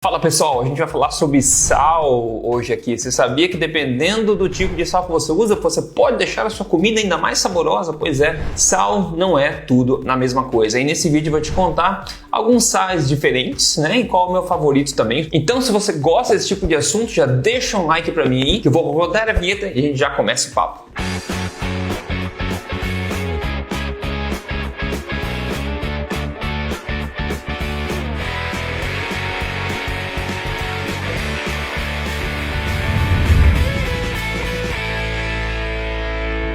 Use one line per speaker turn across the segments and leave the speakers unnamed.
Fala pessoal, a gente vai falar sobre sal hoje aqui. Você sabia que dependendo do tipo de sal que você usa, você pode deixar a sua comida ainda mais saborosa? Pois é, sal não é tudo na mesma coisa. E nesse vídeo eu vou te contar alguns sais diferentes, né? E qual é o meu favorito também. Então se você gosta desse tipo de assunto, já deixa um like pra mim aí, que eu vou rodar a vinheta e a gente já começa o papo.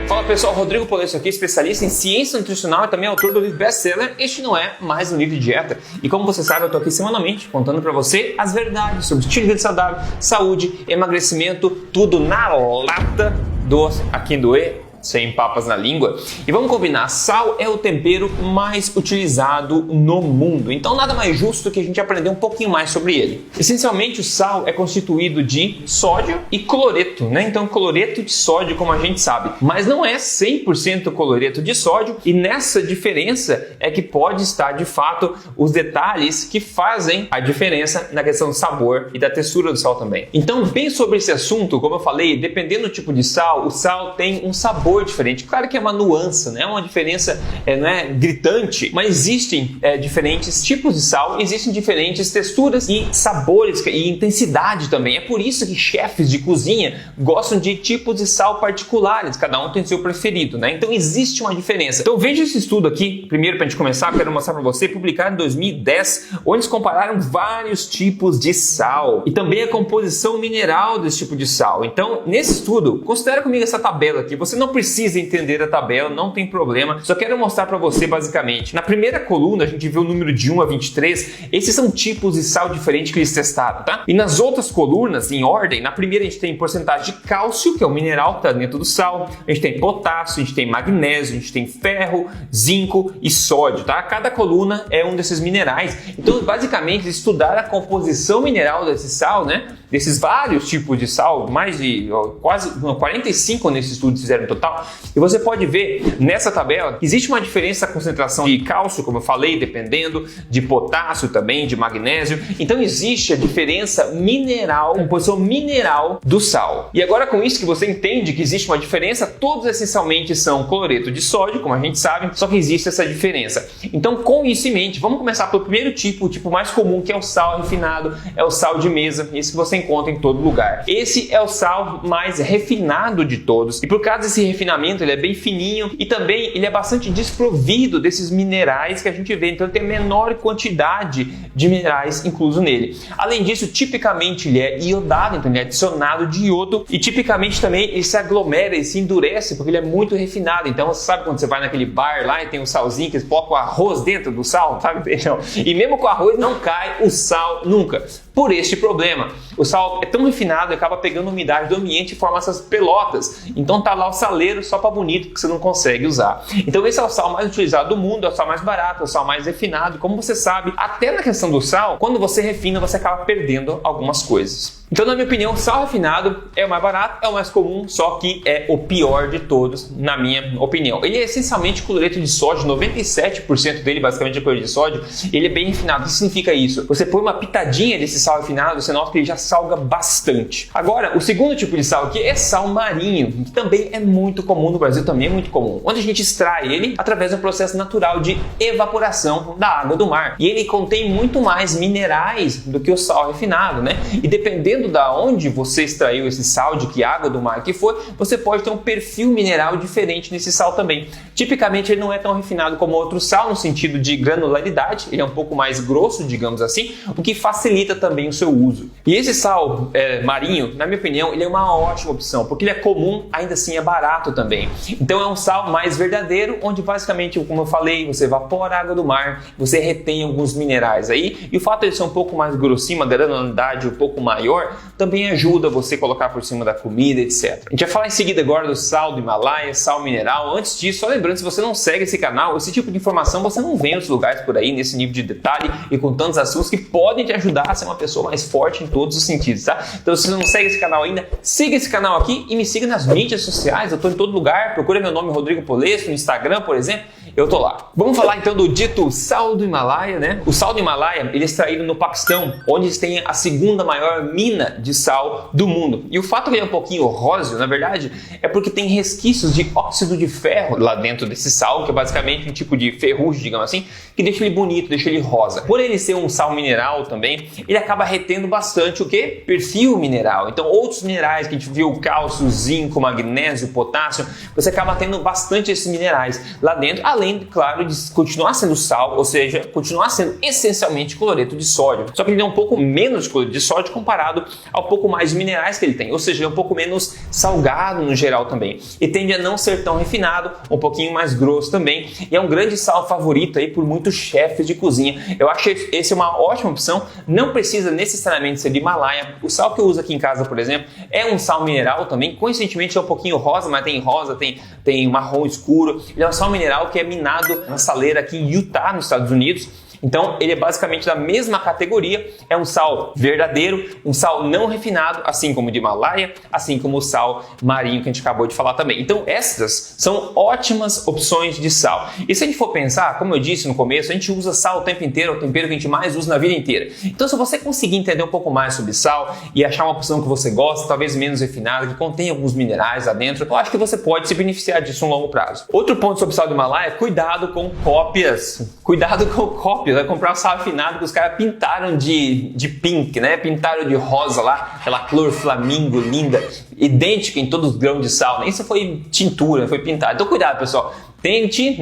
Fala pessoal, Rodrigo Polesso aqui, especialista em ciência nutricional e também autor do livro best-seller Este Não É Mais Um Livro de Dieta. E como você sabe, eu tô aqui semanalmente contando pra você as verdades sobre estilo de vida saudável, saúde, emagrecimento, tudo na lata do Aqui do E, sem papas na língua. E vamos combinar, sal é o tempero mais utilizado no mundo. Então nada mais justo que a gente aprender um pouquinho mais sobre ele. Essencialmente o sal é constituído de sódio e cloreto, né? Então cloreto de sódio, como a gente sabe. Mas não é 100% cloreto de sódio, e nessa diferença é que pode estar de fato os detalhes que fazem a diferença na questão do sabor e da textura do sal também. Então bem sobre esse assunto, como eu falei, dependendo do tipo de sal, o sal tem um sabor diferente. Claro que é uma nuance, né? Uma diferença não é gritante, mas existem diferentes tipos de sal, existem diferentes texturas e sabores e intensidade também. É por isso que chefes de cozinha gostam de tipos de sal particulares, cada um tem seu preferido, né? Então existe uma diferença. Então veja esse estudo aqui, primeiro pra gente começar, eu quero mostrar para você, publicado em 2010, onde eles compararam vários tipos de sal e também a composição mineral desse tipo de sal. Então, nesse estudo, considera comigo essa tabela aqui. Você não precisa entender a tabela, não tem problema. Só quero mostrar para você basicamente. Na primeira coluna a gente viu o número de 1 a 23. Esses são tipos de sal diferentes que eles testaram, tá? E nas outras colunas, em ordem, na primeira a gente tem porcentagem de cálcio, que é o mineral que está dentro do sal. A gente tem potássio, a gente tem magnésio, a gente tem ferro, zinco e sódio, tá? Cada coluna é um desses minerais. Então, basicamente, estudar a composição mineral desse sal, né? Desses vários tipos de sal, mais de quase 45 nesse estudo fizeram no total, e você pode ver nessa tabela que existe uma diferença na concentração de cálcio, como eu falei, dependendo, de potássio também, de magnésio. Então existe a diferença mineral, composição mineral do sal. E agora com isso que você entende que existe uma diferença, todos essencialmente são cloreto de sódio, como a gente sabe, só que existe essa diferença. Então com isso em mente, vamos começar pelo primeiro tipo, o tipo mais comum, que é o sal refinado, é o sal de mesa, esse que você encontra em todo lugar. Esse é o sal mais refinado de todos, e por causa desse refinamento ele é bem fininho e também ele é bastante desprovido desses minerais que a gente vê, então ele tem menor quantidade de minerais incluso nele. Além disso, tipicamente ele é iodado, então ele é adicionado de iodo, e tipicamente também ele se aglomera e se endurece porque ele é muito refinado. Então você sabe quando você vai naquele bar lá e tem um salzinho que eles colocam arroz dentro do sal, sabe? E mesmo com arroz não cai o sal nunca. Por este problema, o sal é tão refinado que acaba pegando umidade do ambiente e forma essas pelotas. Então tá lá o saleiro só para bonito que você não consegue usar. Então esse é o sal mais utilizado do mundo, é o sal mais barato, é o sal mais refinado. Como você sabe, até na questão do sal, quando você refina, você acaba perdendo algumas coisas. Então, na minha opinião, sal refinado é o mais barato, é o mais comum, só que é o pior de todos, na minha opinião. Ele é essencialmente cloreto de sódio, 97% dele basicamente é cloreto de sódio, ele é bem refinado. O que significa isso? Você põe uma pitadinha desse sal refinado, você nota que ele já salga bastante. Agora, o segundo tipo de sal aqui é sal marinho, que também é muito comum no Brasil, também é muito comum, onde a gente extrai ele através do processo natural de evaporação da água do mar. E ele contém muito mais minerais do que o sal refinado, né? E dependendo da onde você extraiu esse sal, de que água do mar que foi, você pode ter um perfil mineral diferente nesse sal também. Tipicamente ele não é tão refinado como outro sal no sentido de granularidade, ele é um pouco mais grosso, digamos assim, o que facilita também o seu uso. E esse sal marinho, na minha opinião, ele é uma ótima opção, porque ele é comum, ainda assim é barato também. Então é um sal mais verdadeiro, onde basicamente, como eu falei, você evapora a água do mar, você retém alguns minerais aí, e o fato de ele ser um pouco mais grossinho, uma granularidade um pouco maior, também ajuda você a colocar por cima da comida, etc. A gente vai falar em seguida agora do sal do Himalaia, sal mineral. Antes disso, só lembrando, se você não segue esse canal, esse tipo de informação você não vê em outros lugares por aí, nesse nível de detalhe e com tantos assuntos que podem te ajudar a ser uma pessoa mais forte em todos os sentidos, tá? Então, se você não segue esse canal ainda, siga esse canal aqui e me siga nas mídias sociais. Eu estou em todo lugar, procura meu nome Rodrigo Polesso no Instagram, por exemplo. eu tô lá. Vamos falar então do dito sal do Himalaia, né? O sal do Himalaia, ele é extraído no Paquistão, onde eles têm a segunda maior mina de sal do mundo. E o fato que ele é um pouquinho róseo, na verdade, é porque tem resquícios de óxido de ferro lá dentro desse sal, que é basicamente um tipo de ferrugem, digamos assim, que deixa ele bonito, deixa ele rosa. Por ele ser um sal mineral também, ele acaba retendo bastante o quê? Perfil mineral. Então, outros minerais que a gente viu, cálcio, zinco, magnésio, potássio, você acaba tendo bastante esses minerais lá dentro, além, claro, de continuar sendo sal, ou seja, continuar sendo essencialmente cloreto de sódio. Só que ele é um pouco menos de cloreto de sódio comparado ao pouco mais de minerais que ele tem, ou seja, ele é um pouco menos salgado no geral também. E tende a não ser tão refinado, um pouquinho mais grosso também, e é um grande sal favorito aí por muitos chefes de cozinha. Eu acho que esse é uma ótima opção, não precisa necessariamente ser de Himalaia. O sal que eu uso aqui em casa, por exemplo, é um sal mineral também, coincidentemente é um pouquinho rosa, mas tem rosa, tem marrom escuro. Ele é um sal mineral que é minado na saleira aqui em Utah, nos Estados Unidos. Então ele é basicamente da mesma categoria, é um sal verdadeiro, um sal não refinado, assim como o de Himalaia, assim como o sal marinho que a gente acabou de falar também. Então essas são ótimas opções de sal. E se a gente for pensar, como eu disse no começo, a gente usa sal o tempo inteiro, é o tempero que a gente mais usa na vida inteira. Então se você conseguir entender um pouco mais sobre sal e achar uma opção que você gosta, talvez menos refinada, que contém alguns minerais lá dentro, eu acho que você pode se beneficiar disso a longo prazo. Outro ponto sobre o sal do Himalaia, cuidado com cópias. Cuidado com cópias. Vai comprar um sal refinado que os caras pintaram de pink, né? Pintaram de rosa lá, aquela cor flamingo linda, idêntica em todos os grãos de sal. Nem isso foi tintura, foi pintado. Então cuidado, pessoal. Tente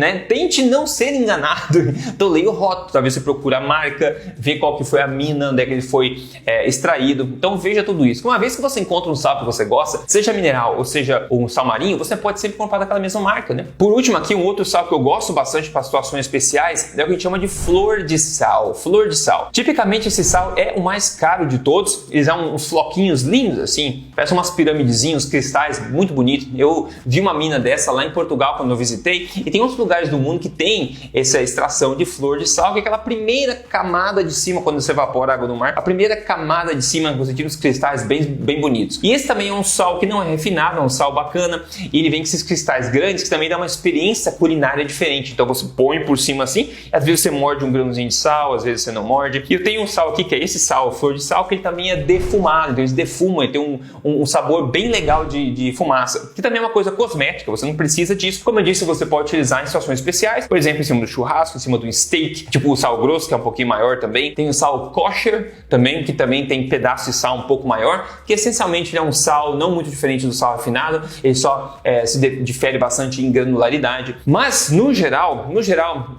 não ser enganado. Então leia o rótulo, talvez você procure a marca, vê qual que foi a mina, onde é que ele foi extraído. Então veja tudo isso. Uma vez que você encontra um sal que você gosta, seja mineral ou seja um sal marinho, você pode sempre comprar daquela mesma marca, né? Por último aqui, um outro sal que eu gosto bastante para situações especiais é o que a gente chama de flor de sal. Flor de sal. Tipicamente esse sal é o mais caro de todos. Eles são uns floquinhos lindos assim, parecem umas piramidezinhas, cristais muito bonitos. Eu vi uma mina dessa lá em Portugal quando eu visitei. E tem outros lugares do mundo que tem essa extração de flor de sal, que é aquela primeira camada de cima, quando você evapora a água do mar, a primeira camada de cima, você tira uns cristais bem bonitos. E esse também é um sal que não é refinado, é um sal bacana, e ele vem com esses cristais grandes, que também dá uma experiência culinária diferente. Então você põe por cima assim, às vezes você morde um grãozinho de sal, às vezes você não morde. E eu tenho um sal aqui, que é esse sal, flor de sal, que ele também é defumado, então eles defumam, ele tem um sabor bem legal de fumaça, que também é uma coisa cosmética, você não precisa disso. Como eu disse, você pode utilizar em situações especiais, por exemplo, em cima do churrasco, em cima do steak, tipo o sal grosso, que é um pouquinho maior também. Tem o sal kosher também, que também tem pedaço de sal um pouco maior, que essencialmente é um sal não muito diferente do sal refinado, ele só se difere bastante em granularidade. Mas, no geral,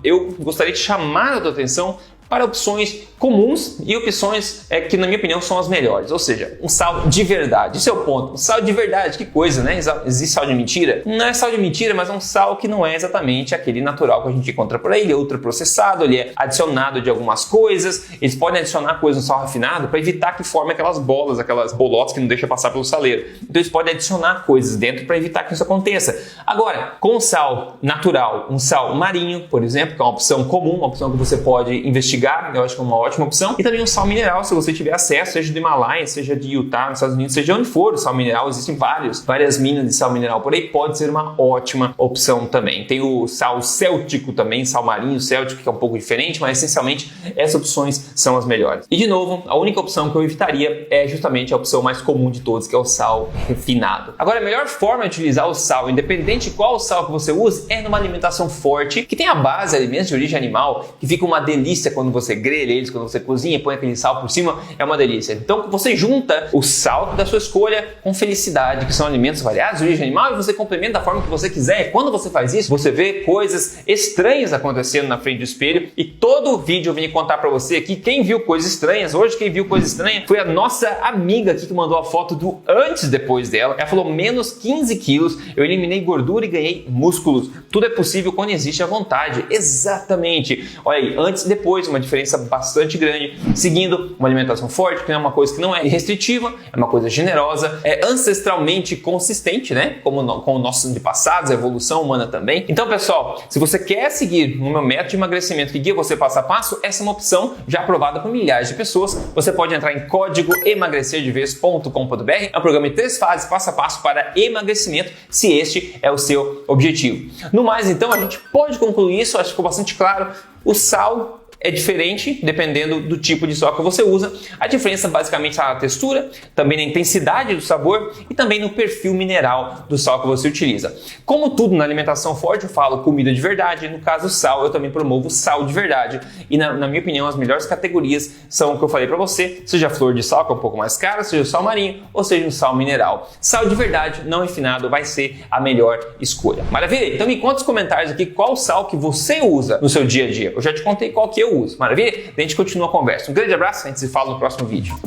eu gostaria de chamar a tua atenção para opções comuns e opções que, na minha opinião, são as melhores. Ou seja, um sal de verdade. Esse é o ponto. Um sal de verdade, que coisa, né? Existe sal de mentira? Não é sal de mentira, mas é um sal que não é exatamente aquele natural que a gente encontra por aí. Ele é ultraprocessado, ele é adicionado de algumas coisas. Eles podem adicionar coisas no sal refinado para evitar que forme aquelas bolas, aquelas bolotas que não deixam passar pelo saleiro. Então eles podem adicionar coisas dentro para evitar que isso aconteça. Agora, com um sal natural, um sal marinho, por exemplo, que é uma opção comum, uma opção que você pode investigar, eu acho que é uma ótima opção. E também o sal mineral, se você tiver acesso, seja do Himalaia, seja de Utah, nos Estados Unidos, seja onde for o sal mineral, existem várias minas de sal mineral por aí, pode ser uma ótima opção também. Tem o sal céltico também, sal marinho céltico, que é um pouco diferente, mas essencialmente essas opções são as melhores. E de novo, a única opção que eu evitaria é justamente a opção mais comum de todos, que é o sal refinado. Agora, a melhor forma de utilizar o sal, independente de qual sal que você use, é numa alimentação forte, que tem a base de alimentos de origem animal, que fica uma delícia quando você grelha eles, quando você cozinha, põe aquele sal por cima, é uma delícia. Então você junta o sal da sua escolha com felicidade, que são alimentos variados de origem animal, e você complementa da forma que você quiser. E quando você faz isso, você vê coisas estranhas acontecendo na frente do espelho, e todo vídeo eu vim contar pra você aqui quem viu coisas estranhas. Hoje quem viu coisa estranha foi a nossa amiga aqui que mandou a foto do antes e depois dela. Ela falou menos 15 quilos, eu eliminei gordura e ganhei músculos. Tudo é possível quando existe a vontade. Exatamente. Olha aí, antes e depois, uma diferença bastante grande, seguindo uma alimentação forte, que é uma coisa que não é restritiva, é uma coisa generosa, é ancestralmente consistente, né? Como os nossos antepassados, a evolução humana também. Então, pessoal, se você quer seguir o meu método de emagrecimento que guia você passo a passo, essa é uma opção já aprovada por milhares de pessoas. Você pode entrar em código emagrecerdevez.com.br. É um programa em 3 fases, passo a passo para emagrecimento, se este é o seu objetivo. No mais, então, a gente pode concluir isso, acho que ficou bastante claro. O sal é diferente dependendo do tipo de sal que você usa. A diferença basicamente está na textura, também na intensidade do sabor e também no perfil mineral do sal que você utiliza. Como tudo na alimentação forte, eu falo comida de verdade. No caso sal, eu também promovo sal de verdade. E na minha opinião, as melhores categorias são o que eu falei para você, seja a flor de sal, que é um pouco mais cara, seja o sal marinho ou seja um sal mineral. Sal de verdade, não refinado, vai ser a melhor escolha. Maravilha? Então me conta nos comentários aqui qual sal que você usa no seu dia a dia. Eu já te contei qual que eu uso. Maravilha? Daí a gente continua a conversa. Um grande abraço, a gente se fala no próximo vídeo.